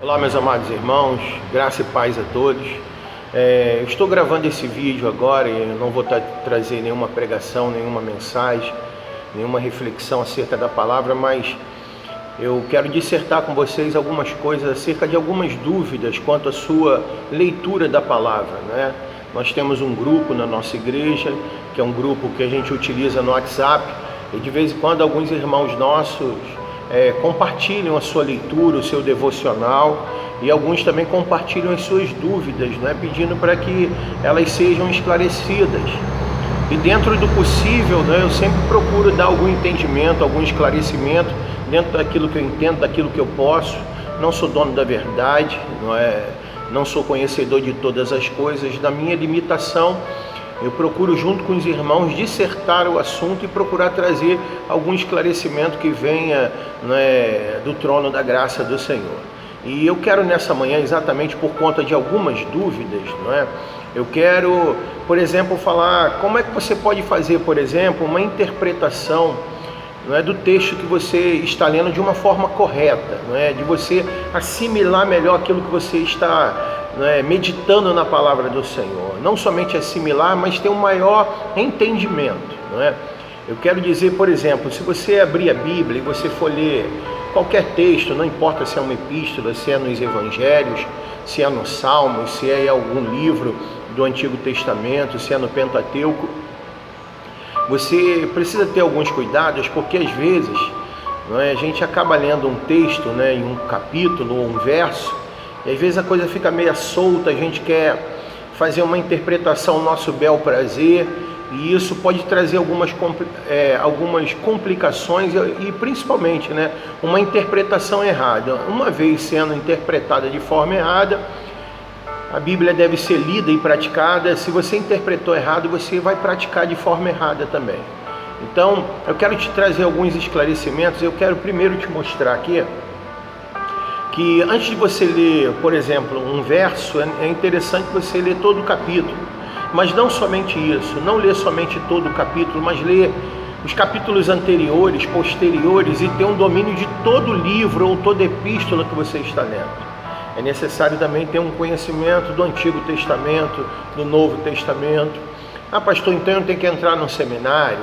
Olá, meus amados irmãos, graça e paz a todos. Eu estou gravando esse vídeo agora e eu não vou trazer nenhuma pregação, nenhuma mensagem, nenhuma reflexão acerca da palavra, mas eu quero dissertar com vocês algumas coisas acerca de algumas dúvidas quanto à sua leitura da palavra, né? Nós temos um grupo na nossa igreja, que é um grupo que a gente utiliza no WhatsApp, e de vez em quando alguns irmãos nossos compartilham a sua leitura, o seu devocional, e alguns também compartilham as suas dúvidas, né, pedindo para que elas sejam esclarecidas. E dentro do possível, né, eu sempre procuro dar algum entendimento, algum esclarecimento dentro daquilo que eu entendo, daquilo que eu posso. Não sou dono da verdade, não sou conhecedor de todas as coisas. Da minha limitação, eu procuro, junto com os irmãos, dissertar o assunto e procurar trazer algum esclarecimento que venha, né, do trono da graça do Senhor. E eu quero nessa manhã, exatamente por conta de algumas dúvidas, eu quero, por exemplo, falar como é que você pode fazer, por exemplo, uma interpretação, do texto que você está lendo de uma forma correta, de você assimilar melhor aquilo que você está meditando na palavra do Senhor. Não somente assimilar, mas ter um maior entendimento. Eu quero dizer, por exemplo, se você abrir a Bíblia e você for ler qualquer texto, não importa se é uma epístola, se é nos Evangelhos, se é no Salmos, se é em algum livro do Antigo Testamento, se é no Pentateuco, você precisa ter alguns cuidados, porque às vezes a gente acaba lendo um texto, em um capítulo ou um verso, e às vezes a coisa fica meio solta, a gente quer fazer uma interpretação ao nosso bel prazer, e isso pode trazer algumas complicações e principalmente uma interpretação errada. Uma vez sendo interpretada de forma errada, a Bíblia deve ser lida e praticada. Se você interpretou errado, você vai praticar de forma errada também. Então, eu quero te trazer alguns esclarecimentos. Eu quero primeiro te mostrar aqui que antes de você ler, por exemplo, um verso, é interessante você ler todo o capítulo. Mas não somente isso, não ler somente todo o capítulo, mas ler os capítulos anteriores, posteriores, e ter um domínio de todo o livro ou toda epístola que você está lendo. É necessário também ter um conhecimento do Antigo Testamento, do Novo Testamento. Ah, pastor, então eu tenho que entrar num seminário?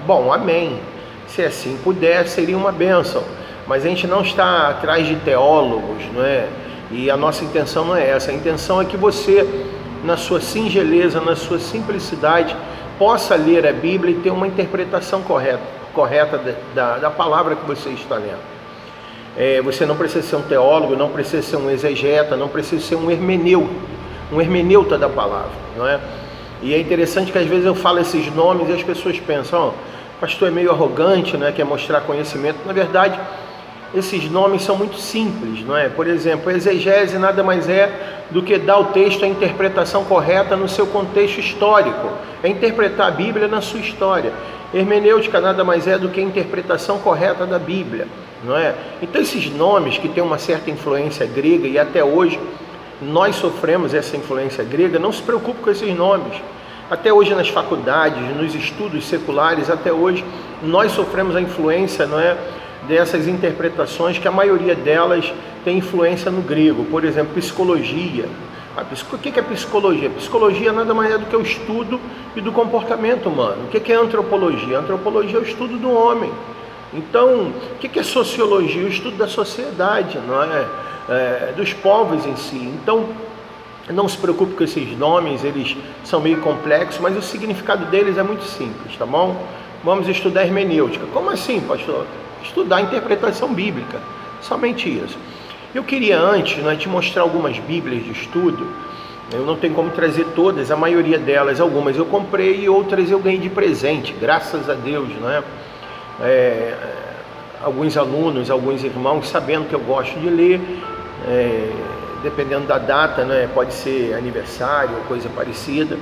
Bom, amém. Se assim puder, seria uma bênção. Mas a gente não está atrás de teólogos, E a nossa intenção não é essa. A intenção é que você, na sua singeleza, na sua simplicidade, possa ler a Bíblia e ter uma interpretação correta da palavra que você está lendo. Você não precisa ser um teólogo, não precisa ser um exegeta, não precisa ser um hermeneuta da palavra, E é interessante que às vezes eu falo esses nomes e as pessoas pensam, pastor é meio arrogante, quer mostrar conhecimento. Na verdade, esses nomes são muito simples, Por exemplo, exegese nada mais é do que dar ao texto a interpretação correta no seu contexto histórico, é interpretar a Bíblia na sua história. Hermenêutica nada mais é do que a interpretação correta da Bíblia, Então esses nomes que têm uma certa influência grega, e até hoje nós sofremos essa influência grega, não se preocupe com esses nomes. Até hoje nas faculdades, nos estudos seculares, até hoje nós sofremos a influência, dessas interpretações, que a maioria delas tem influência no grego. Por exemplo, psicologia. O que é psicologia? Psicologia nada mais é do que o estudo e do comportamento humano. O que é antropologia? Antropologia é o estudo do homem. Então, o que é sociologia? O estudo da sociedade, dos povos em si. Então, não se preocupe com esses nomes, eles são meio complexos, mas o significado deles é muito simples, tá bom? Vamos estudar hermenêutica. Como assim, pastor? Estudar a interpretação bíblica, somente isso. Eu queria antes te mostrar algumas bíblias de estudo. Eu não tenho como trazer todas, a maioria delas, algumas eu comprei e outras eu ganhei de presente, graças a Deus, Alguns alunos, alguns irmãos, sabendo que eu gosto de ler, dependendo da data, pode ser aniversário ou coisa parecida,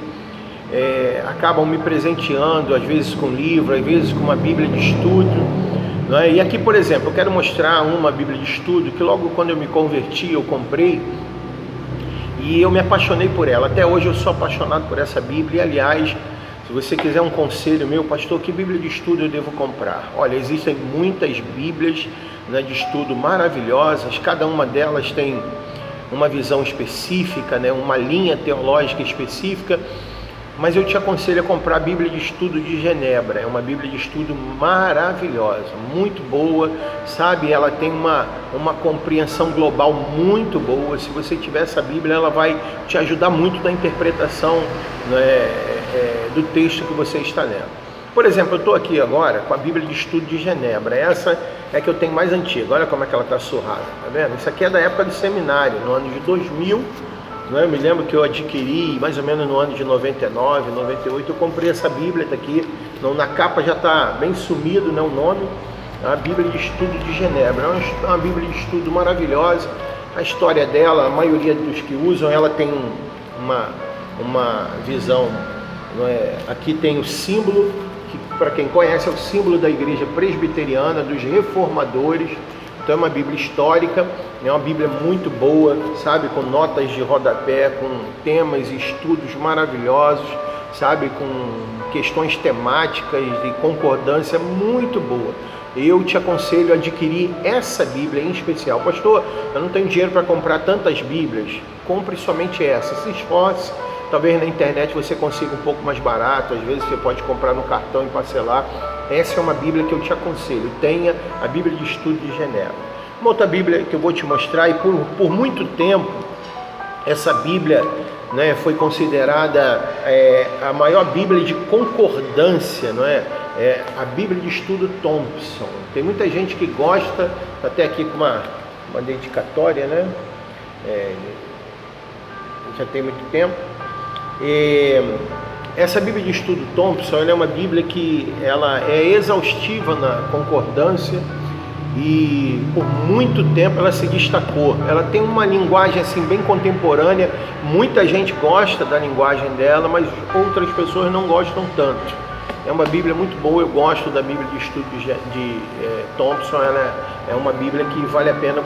acabam me presenteando, às vezes com livro, às vezes com uma bíblia de estudo. E aqui, por exemplo, eu quero mostrar uma bíblia de estudo que logo quando eu me converti, eu comprei e eu me apaixonei por ela. Até hoje eu sou apaixonado por essa Bíblia. E, aliás, se você quiser um conselho meu, pastor, que bíblia de estudo eu devo comprar? Olha, existem muitas bíblias né, de estudo maravilhosas, cada uma delas tem uma visão específica, né, uma linha teológica específica, mas eu te aconselho a comprar a Bíblia de Estudo de Genebra. É uma Bíblia de estudo maravilhosa, muito boa, sabe? Ela tem uma compreensão global muito boa. Se você tiver essa Bíblia, ela vai te ajudar muito na interpretação, né, do texto que você está lendo. Por exemplo, eu estou aqui agora com a Bíblia de Estudo de Genebra. Essa é a que eu tenho mais antiga. Olha como é que ela está surrada, tá vendo? Isso aqui é da época do seminário, no ano de 2000. Eu me lembro que eu adquiri mais ou menos no ano de 99, 98, eu comprei essa Bíblia, está aqui, na capa já está bem sumido, né, o nome, a Bíblia de Estudo de Genebra. É uma Bíblia de estudo maravilhosa. A história dela, a maioria dos que usam, ela tem uma visão, não é? Aqui tem o símbolo, que para quem conhece é o símbolo da igreja presbiteriana, dos reformadores. Então é uma Bíblia histórica, é uma Bíblia muito boa, sabe, com notas de rodapé, com temas e estudos maravilhosos, sabe, com questões temáticas e concordância muito boa. Eu te aconselho a adquirir essa Bíblia em especial. Pastor, eu não tenho dinheiro para comprar tantas Bíblias. Compre somente essa, se esforce. Talvez na internet você consiga um pouco mais barato, às vezes você pode comprar no cartão e parcelar. Essa é uma Bíblia que eu te aconselho, tenha a Bíblia de Estudo de Genebra. Uma outra Bíblia que eu vou te mostrar, e por muito tempo, essa Bíblia, né, foi considerada a maior Bíblia de concordância, não é? É a Bíblia de Estudo Thompson. Tem muita gente que gosta, até aqui com uma dedicatória, né? Já tem muito tempo. Essa Bíblia de Estudo Thompson, ela é uma Bíblia que ela é exaustiva na concordância e por muito tempo ela se destacou. Ela tem uma linguagem assim bem contemporânea, muita gente gosta da linguagem dela, mas outras pessoas não gostam tanto. É uma Bíblia muito boa, eu gosto da Bíblia de Estudo de Thompson. Ela é uma Bíblia que vale a pena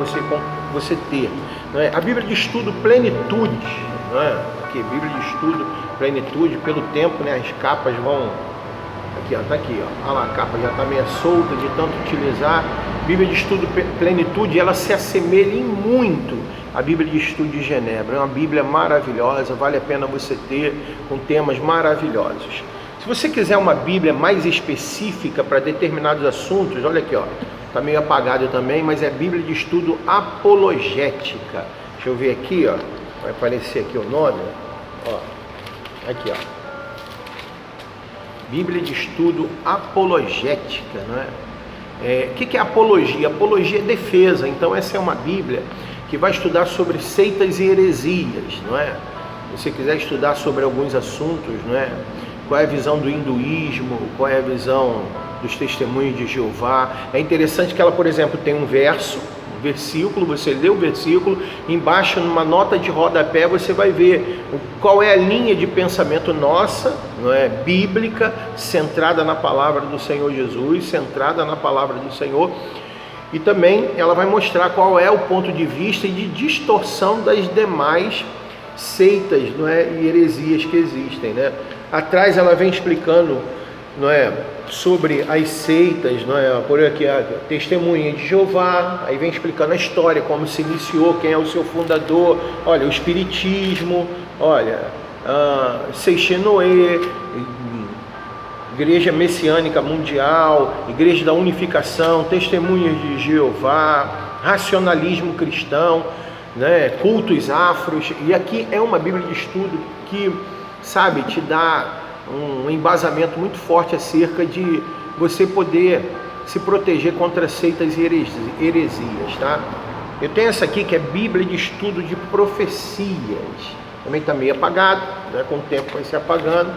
você ter. Não é? A Bíblia de Estudo Plenitude, não é? Aqui, Bíblia de Estudo Plenitude, pelo tempo, né, as capas vão... Aqui, ó, tá aqui, ó. Olha lá, a capa já está meio solta de tanto utilizar. Bíblia de Estudo Plenitude, ela se assemelha em muito à Bíblia de Estudo de Genebra. É uma Bíblia maravilhosa, vale a pena você ter, com temas maravilhosos. Se você quiser uma Bíblia mais específica para determinados assuntos, olha aqui, ó, tá meio apagado também, mas é Bíblia de Estudo Apologética. Deixa eu ver aqui, ó, vai aparecer aqui o nome, ó, aqui, ó, Bíblia de Estudo Apologética, não é? O que é apologia? Apologia é defesa. Então essa é uma Bíblia que vai estudar sobre seitas e heresias, não é? Se você quiser estudar sobre alguns assuntos, não é? Qual é a visão do hinduísmo, qual é a visão dos testemunhos de Jeová. É interessante que ela, por exemplo, tem um versículo, você lê o versículo, embaixo numa nota de rodapé você vai ver qual é a linha de pensamento nossa, não é, bíblica, centrada na palavra do Senhor Jesus, centrada na palavra do Senhor, e também ela vai mostrar qual é o ponto de vista e de distorção das demais seitas, não é, e heresias que existem, né? Atrás ela vem explicando, não é, sobre as seitas, não é, por aqui a Testemunha de Jeová, aí vem explicando a história, como se iniciou, quem é o seu fundador, olha, o Espiritismo, olha, Seixenoe, Igreja Messiânica Mundial, Igreja da Unificação, Testemunhas de Jeová, Racionalismo Cristão, né, cultos afros. E aqui é uma Bíblia de estudo que, sabe, te dá um embasamento muito forte acerca de você poder se proteger contra seitas e heresias, tá? Eu tenho essa aqui que é Bíblia de Estudo de Profecias, também está meio apagado, né? Com o tempo vai se apagando,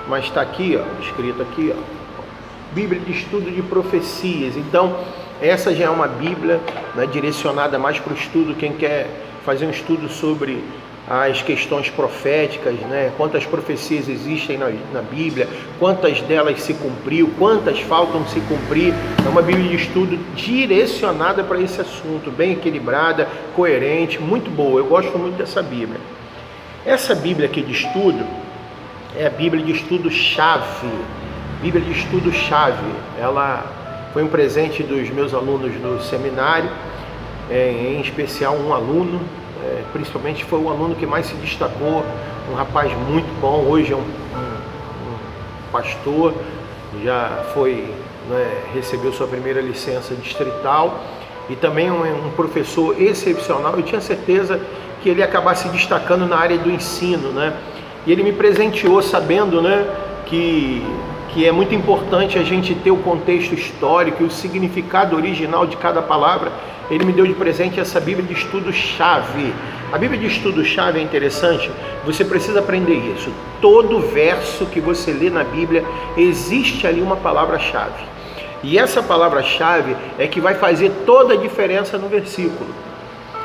mas está aqui, ó, escrito aqui, ó, Bíblia de Estudo de Profecias. Então essa já é uma Bíblia, né, direcionada mais para o estudo, quem quer fazer um estudo sobre as questões proféticas, né? Quantas profecias existem na Bíblia, quantas delas se cumpriu, quantas faltam se cumprir. É uma Bíblia de estudo direcionada para esse assunto, bem equilibrada, coerente, muito boa. Eu gosto muito dessa Bíblia. Essa Bíblia aqui de estudo é a Bíblia de estudo chave. Bíblia de estudo chave. Ela foi um presente dos meus alunos do seminário, em especial um aluno, principalmente foi o aluno que mais se destacou, um rapaz muito bom, hoje é um pastor, já foi, recebeu sua primeira licença distrital, e também um professor excepcional. Eu tinha certeza que ele ia acabar se destacando na área do ensino, E ele me presenteou sabendo, que é muito importante a gente ter o contexto histórico e o significado original de cada palavra. Ele me deu de presente essa Bíblia de Estudo-Chave. A Bíblia de Estudo-Chave é interessante, você precisa aprender isso. Todo verso que você lê na Bíblia, existe ali uma palavra-chave. E essa palavra-chave é que vai fazer toda a diferença no versículo.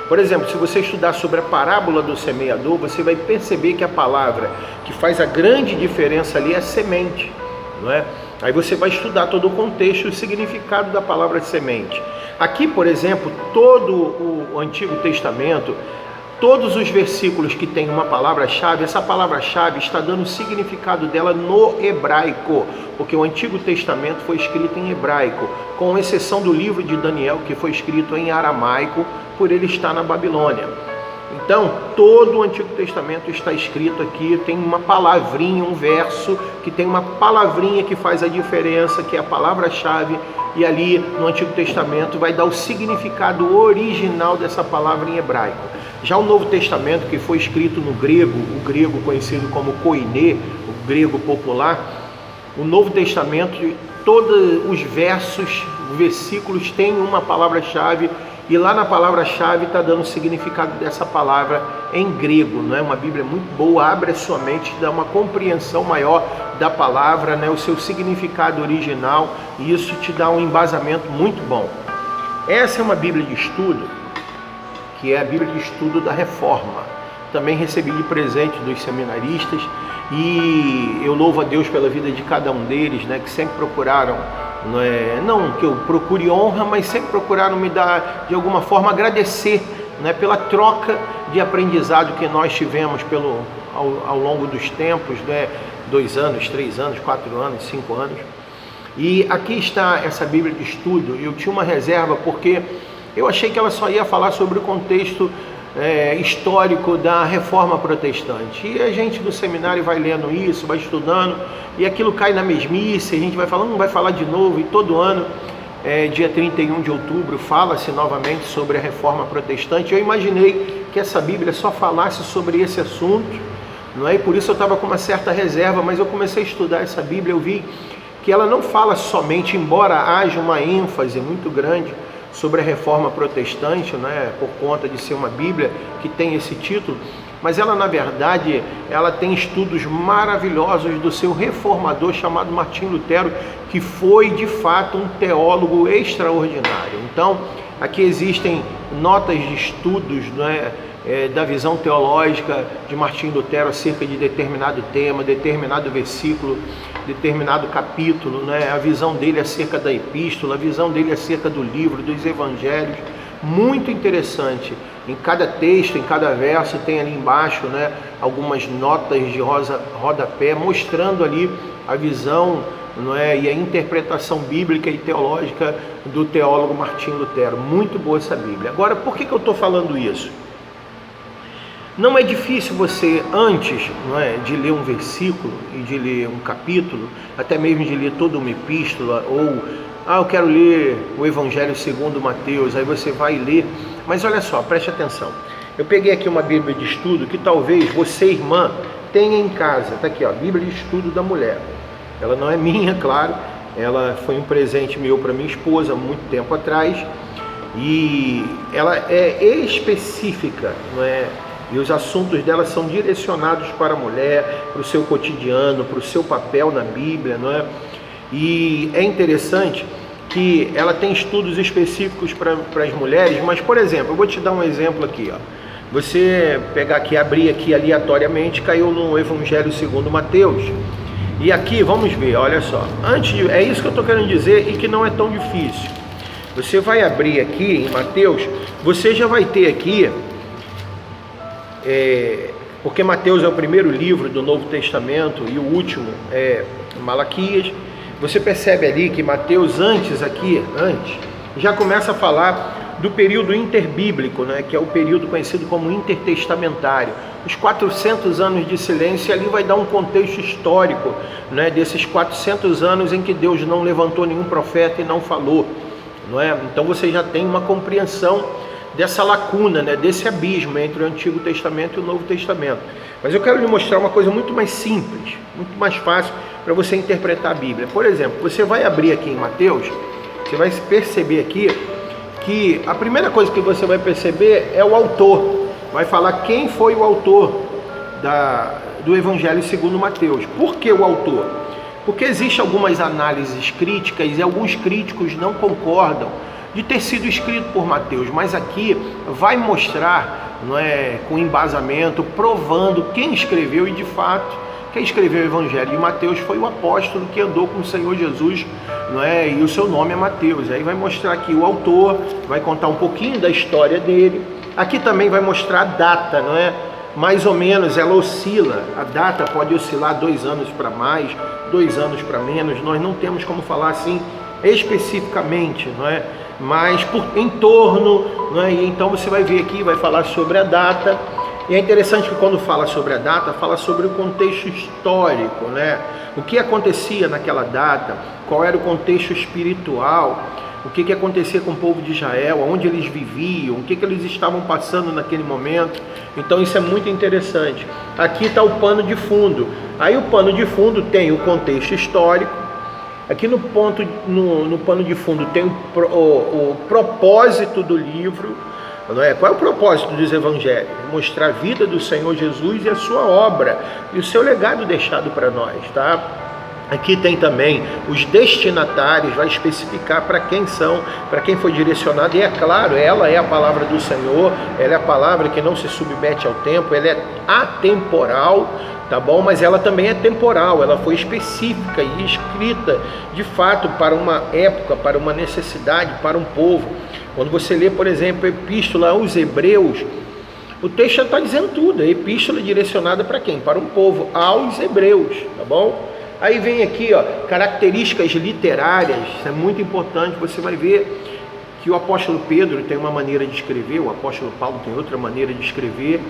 Por exemplo, se você estudar sobre a parábola do semeador, você vai perceber que a palavra que faz a grande diferença ali é semente, Aí você vai estudar todo o contexto e o significado da palavra semente. Aqui, por exemplo, todo o Antigo Testamento, todos os versículos que tem uma palavra-chave, essa palavra-chave está dando o significado dela no hebraico, porque o Antigo Testamento foi escrito em hebraico, com exceção do livro de Daniel, que foi escrito em aramaico, por ele estar na Babilônia. Então, todo o Antigo Testamento está escrito aqui, tem uma palavrinha, um verso, que tem uma palavrinha que faz a diferença, que é a palavra-chave, e ali no Antigo Testamento vai dar o significado original dessa palavra em hebraico. Já o Novo Testamento, que foi escrito no grego, o grego conhecido como koiné, o grego popular, o Novo Testamento, todos os versos, versículos têm uma palavra-chave, e lá na palavra-chave está dando o significado dessa palavra em grego, Uma Bíblia muito boa, abre a sua mente, dá uma compreensão maior da palavra, o seu significado original, e isso te dá um embasamento muito bom. Essa é uma Bíblia de estudo, que é a Bíblia de estudo da Reforma. Também recebi de presente dos seminaristas, e eu louvo a Deus pela vida de cada um deles, que sempre procuraram, não que eu procure honra, mas sempre procuraram me dar, de alguma forma, agradecer, pela troca de aprendizado que nós tivemos ao longo dos tempos, 2 anos, 3 anos, 4 anos, 5 anos. E aqui está essa Bíblia de estudo. Eu tinha uma reserva porque eu achei que ela só ia falar sobre o contexto histórico da Reforma Protestante, e a gente do seminário vai lendo isso, vai estudando, e aquilo cai na mesmice, a gente vai falando, vai falar de novo, e todo ano, dia 31 de outubro, fala-se novamente sobre a Reforma Protestante. Eu imaginei que essa Bíblia só falasse sobre esse assunto, E por isso eu estava com uma certa reserva, mas eu comecei a estudar essa Bíblia, eu vi que ela não fala somente, embora haja uma ênfase muito grande sobre a Reforma Protestante, por conta de ser uma Bíblia que tem esse título, mas ela, na verdade, ela tem estudos maravilhosos do seu reformador chamado Martim Lutero, que foi, de fato, um teólogo extraordinário. Então, aqui existem notas de estudos, da visão teológica de Martim Lutero acerca de determinado tema, determinado versículo, determinado capítulo, a visão dele acerca da epístola, a visão dele acerca do livro, dos evangelhos. Muito interessante. Em cada texto, em cada verso, tem ali embaixo, algumas notas de rodapé, mostrando ali a visão, e a interpretação bíblica e teológica do teólogo Martim Lutero. Muito boa essa Bíblia. Agora, por que eu estou falando isso? Não é difícil você, antes de ler um versículo e de ler um capítulo, até mesmo de ler toda uma epístola, ou eu quero ler o Evangelho segundo Mateus, aí você vai ler, mas olha só, preste atenção. Eu peguei aqui uma Bíblia de estudo que talvez você, irmã, tenha em casa. Está aqui, Bíblia de estudo da mulher. Ela não é minha, claro, ela foi um presente meu para minha esposa há muito tempo atrás, e ela é específica, e os assuntos dela são direcionados para a mulher, para o seu cotidiano, para o seu papel na Bíblia, E é interessante que ela tem estudos específicos para as mulheres, mas, por exemplo, eu vou te dar um exemplo aqui, Você pegar aqui, abrir aqui aleatoriamente, caiu no Evangelho segundo Mateus, e aqui, vamos ver, olha só, é isso que eu estou querendo dizer, e que não é tão difícil. Você vai abrir aqui em Mateus, você já vai ter aqui, porque Mateus é o primeiro livro do Novo Testamento e o último é Malaquias. você percebe ali que Mateus antes, já começa a falar do período interbíblico, né, que é o período conhecido como intertestamentário. Os 400 anos de silêncio, ali vai dar um contexto histórico, né, desses 400 anos em que Deus não levantou nenhum profeta e não falou, não é? Então você já tem uma compreensão dessa lacuna, né, desse abismo entre o Antigo Testamento e o Novo Testamento. Mas eu quero lhe mostrar uma coisa muito mais simples, muito mais fácil para você interpretar a Bíblia. Por exemplo, você vai abrir aqui em Mateus, você vai perceber aqui que a primeira coisa que você vai perceber é o autor. Vai falar quem foi o autor do Evangelho segundo Mateus. Por que o autor? Porque existem algumas análises críticas e alguns críticos não concordam de ter sido escrito por Mateus, mas aqui vai mostrar, não é, com embasamento, provando quem escreveu, e de fato quem escreveu o Evangelho de Mateus foi o apóstolo que andou com o Senhor Jesus, não é? E o seu nome é Mateus. Aí vai mostrar aqui o autor, vai contar um pouquinho da história dele. Aqui também vai mostrar a data, não é? Mais ou menos, ela oscila. A data pode oscilar 2 anos para mais, 2 anos para menos. Nós não temos como falar assim especificamente, não é? Mas em torno, não é? E então você vai ver aqui, vai falar sobre a data. E é interessante que quando fala sobre a data, fala sobre o contexto histórico, né? O que acontecia naquela data, qual era o contexto espiritual, o que acontecia com o povo de Israel, onde eles viviam, o que eles estavam passando naquele momento. Então isso é muito interessante. Aqui está o pano de fundo. Aí o pano de fundo tem o contexto histórico. Aqui no pano de fundo tem o propósito do livro. Não é? Qual é o propósito dos evangelhos? Mostrar a vida do Senhor Jesus e a sua obra e o seu legado deixado para nós, tá? Aqui tem também os destinatários, vai especificar para quem são, para quem foi direcionado, e é claro, ela é a palavra do Senhor, ela é a palavra que não se submete ao tempo, ela é atemporal, tá bom? Mas ela também é temporal, ela foi específica e escrita de fato para uma época, para uma necessidade, para um povo. Quando você lê, por exemplo, a epístola aos Hebreus, o texto está dizendo tudo, a epístola é direcionada para quem? Para um povo, aos Hebreus, tá bom? Aí vem aqui, ó, características literárias, isso é muito importante, você vai ver que o apóstolo Pedro tem uma maneira de escrever, o apóstolo Paulo tem outra maneira de escrever.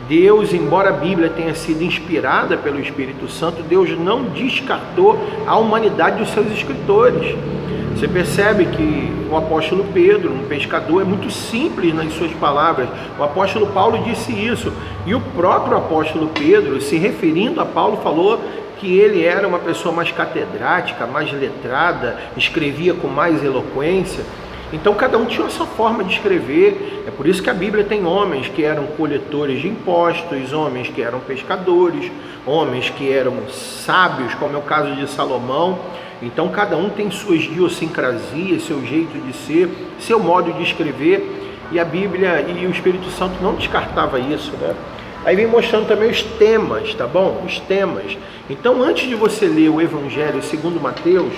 Deus, embora a Bíblia tenha sido inspirada pelo Espírito Santo, Deus não descartou a humanidade dos seus escritores. Você percebe que o apóstolo Pedro, um pescador, é muito simples nas suas palavras. O apóstolo Paulo disse isso. E o próprio apóstolo Pedro, se referindo a Paulo, falou que ele era uma pessoa mais catedrática, mais letrada, escrevia com mais eloquência. Então cada um tinha a sua forma de escrever. É por isso que a Bíblia tem homens que eram coletores de impostos, homens que eram pescadores, homens que eram sábios, como é o caso de Salomão. Então cada um tem suas idiosincrasias, seu jeito de ser, seu modo de escrever, e a Bíblia e o Espírito Santo não descartava isso, né? Aí vem mostrando também os temas, tá bom? Os temas. Então antes de você ler o Evangelho segundo Mateus,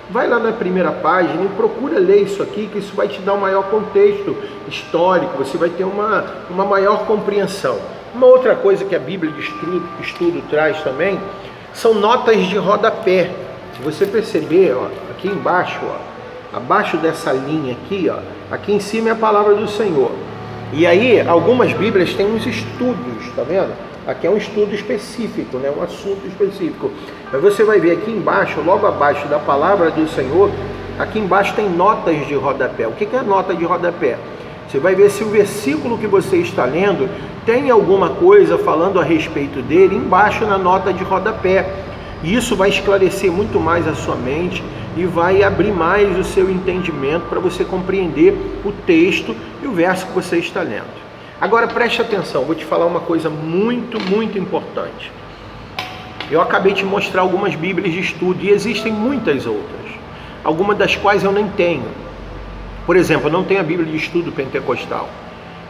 vai lá na primeira página e procura ler isso aqui, que isso vai te dar um maior contexto histórico, você vai ter uma maior compreensão. Uma outra coisa que a Bíblia de estudo traz também são notas de rodapé. Se você perceber, ó, aqui embaixo, ó, abaixo dessa linha aqui, ó, aqui em cima é a palavra do Senhor. E aí, algumas Bíblias têm uns estudos, tá vendo? Aqui é um estudo específico, né? Um assunto específico. Mas você vai ver aqui embaixo, logo abaixo da palavra do Senhor, aqui embaixo tem notas de rodapé. O que é nota de rodapé? Você vai ver se o versículo que você está lendo tem alguma coisa falando a respeito dele embaixo na nota de rodapé. E isso vai esclarecer muito mais a sua mente e vai abrir mais o seu entendimento para você compreender o texto e o verso que você está lendo. Agora preste atenção, vou te falar uma coisa muito, muito importante. Eu acabei de mostrar algumas Bíblias de estudo e existem muitas outras, algumas das quais eu nem tenho. Por exemplo, eu não tenho a Bíblia de estudo pentecostal.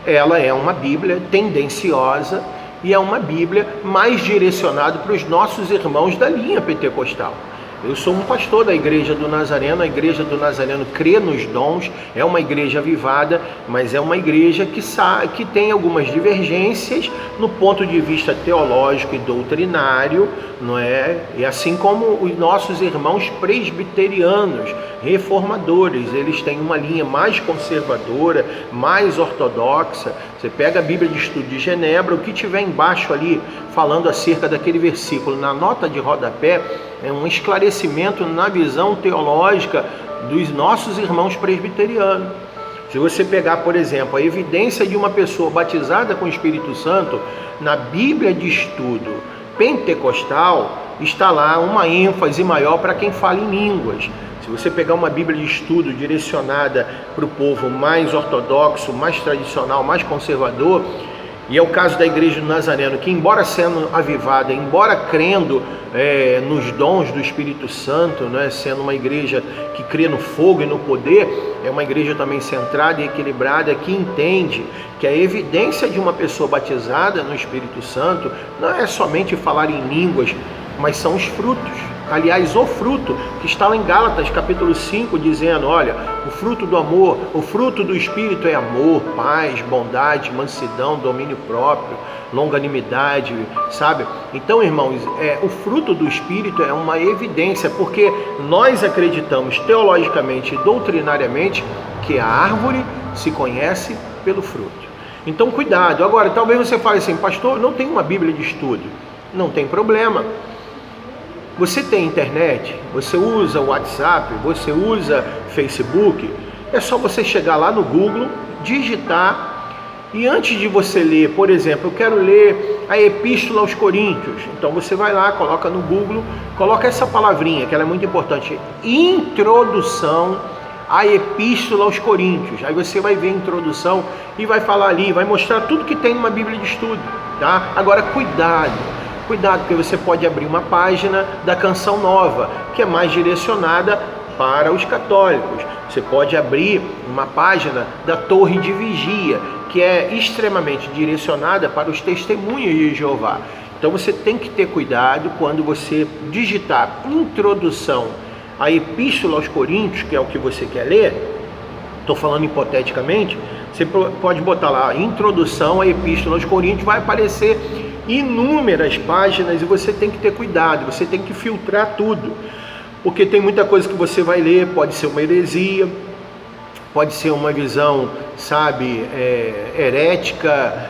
Ela é uma Bíblia tendenciosa e é uma Bíblia mais direcionada para os nossos irmãos da linha pentecostal. Eu sou um pastor da Igreja do Nazareno. A Igreja do Nazareno crê nos dons, é uma igreja avivada, mas é uma igreja que tem algumas divergências no ponto de vista teológico e doutrinário, não é? E assim como os nossos irmãos presbiterianos, reformadores, eles têm uma linha mais conservadora, mais ortodoxa. Você pega a Bíblia de Estudo de Genebra, o que tiver embaixo ali falando acerca daquele versículo, na nota de rodapé, é um esclarecimento na visão teológica dos nossos irmãos presbiterianos. Se você pegar, por exemplo, a evidência de uma pessoa batizada com o Espírito Santo, na Bíblia de Estudo pentecostal, está lá uma ênfase maior para quem fala em línguas. Se você pegar uma Bíblia de estudo direcionada para o povo mais ortodoxo, mais tradicional, mais conservador, e é o caso da Igreja do Nazareno, que embora sendo avivada, embora crendo nos dons do Espírito Santo, né, sendo uma igreja que crê no fogo e no poder, é uma igreja também centrada e equilibrada, que entende que a evidência de uma pessoa batizada no Espírito Santo não é somente falar em línguas, mas são os frutos. Aliás, o fruto que está lá em Gálatas capítulo 5, dizendo, olha, o fruto do amor, o fruto do Espírito é amor, paz, bondade, mansidão, domínio próprio, longanimidade, sabe? Então, irmãos, o fruto do Espírito é uma evidência, porque nós acreditamos teologicamente e doutrinariamente que a árvore se conhece pelo fruto. Então, cuidado. Agora, talvez você fale assim, pastor, não tem uma Bíblia de estudo. Não tem problema. Você tem internet, você usa o WhatsApp, você usa Facebook, é só você chegar lá no Google, digitar, e antes de você ler, por exemplo, eu quero ler a Epístola aos Coríntios, então você vai lá, coloca no Google, coloca essa palavrinha, que ela é muito importante, introdução à Epístola aos Coríntios. Aí você vai ver a introdução e vai falar ali, vai mostrar tudo que tem numa Bíblia de estudo, tá? Agora, cuidado, porque você pode abrir uma página da Canção Nova, que é mais direcionada para os católicos. Você pode abrir uma página da Torre de Vigia, que é extremamente direcionada para os testemunhas de Jeová. Então você tem que ter cuidado quando você digitar introdução à Epístola aos Coríntios, que é o que você quer ler. Estou falando hipoteticamente, você pode botar lá introdução à Epístola aos Coríntios, vai aparecer inúmeras páginas e você tem que ter cuidado, você tem que filtrar tudo, porque tem muita coisa que você vai ler, pode ser uma heresia, pode ser uma visão, sabe, herética,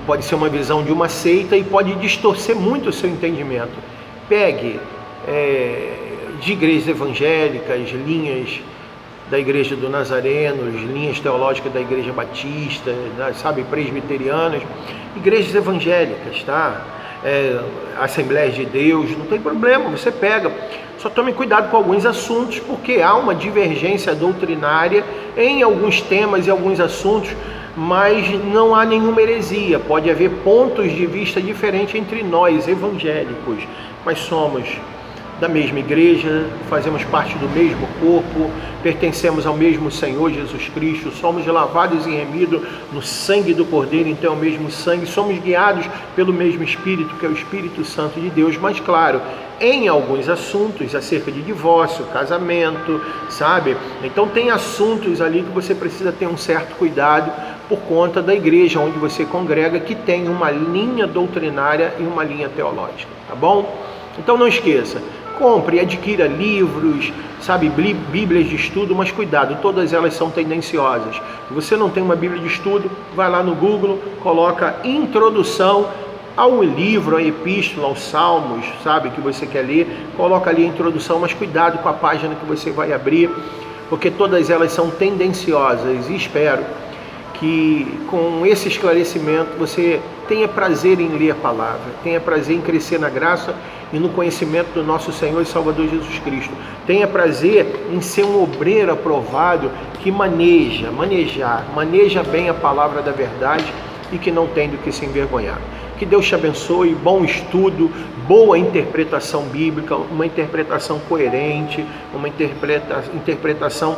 pode ser uma visão de uma seita e pode distorcer muito o seu entendimento. Pegue de igrejas evangélicas, linhas da Igreja do Nazareno, linhas teológicas da Igreja Batista, sabe, presbiterianas, igrejas evangélicas, tá? Assembleias de Deus, não tem problema, você pega. Só tome cuidado com alguns assuntos, porque há uma divergência doutrinária em alguns temas e alguns assuntos, mas não há nenhuma heresia. Pode haver pontos de vista diferentes entre nós, evangélicos, mas somos da mesma igreja, fazemos parte do mesmo corpo, pertencemos ao mesmo Senhor Jesus Cristo, somos lavados e remidos no sangue do Cordeiro, então é o mesmo sangue, somos guiados pelo mesmo Espírito, que é o Espírito Santo de Deus. Mas claro, em alguns assuntos, acerca de divórcio, casamento, sabe? Então tem assuntos ali que você precisa ter um certo cuidado por conta da igreja onde você congrega, que tem uma linha doutrinária e uma linha teológica, tá bom? Então não esqueça, compre e adquira livros, sabe, bíblias de estudo, mas cuidado, todas elas são tendenciosas. Se você não tem uma bíblia de estudo, vai lá no Google, coloca introdução ao livro, a epístola, aos salmos, sabe, que você quer ler, coloca ali a introdução, mas cuidado com a página que você vai abrir, porque todas elas são tendenciosas, e espero que com esse esclarecimento você tenha prazer em ler a palavra, tenha prazer em crescer na graça e no conhecimento do nosso Senhor e Salvador Jesus Cristo. Tenha prazer em ser um obreiro aprovado que maneja bem a palavra da verdade e que não tem do que se envergonhar. Que Deus te abençoe, bom estudo, boa interpretação bíblica, uma interpretação coerente, uma interpretação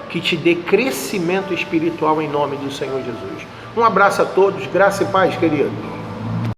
que te dê crescimento espiritual em nome do Senhor Jesus. Um abraço a todos, graça e paz, querido.